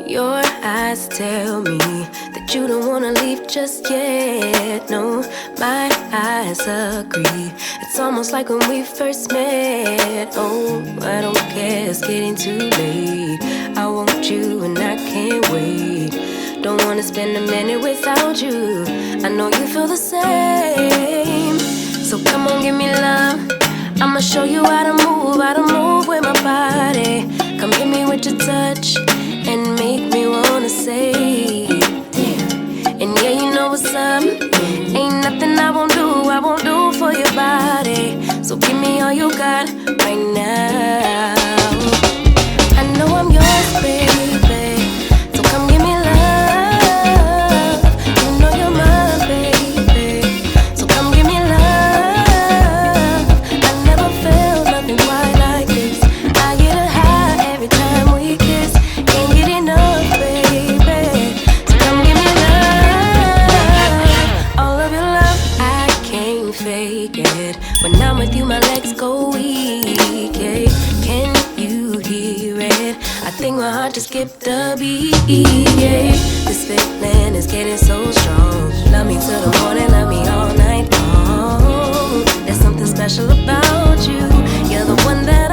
Your eyes tell me that you don't wanna leave just yet. No, my eyes agree. It's almost like when we first met. Oh, I don't care, it's getting too late. I want you and I can't wait. Don't wanna spend a minute without you. I know you feel the same. So come on, give me love. I'ma show you how to move with my body. Come hit me with your touch and make me wanna say, damn. And yeah, you know what's up. Ain't nothing I won't do for your body. So give me all you got right now. I know I'm yours, baby. So come give me love. You know you're mine, baby. So come give me love. I never felt nothing quite like this. I get a high every time we kiss. Can't get enough, baby. So come give me love. All of your love, I can't fake it. When I'm with you, my legs go weak, yeah. Can you hear it? I think my heart just skipped a beat, yeah. This feeling is getting so strong. Love me till the morning, love me all night long. There's something special about you. You're the one that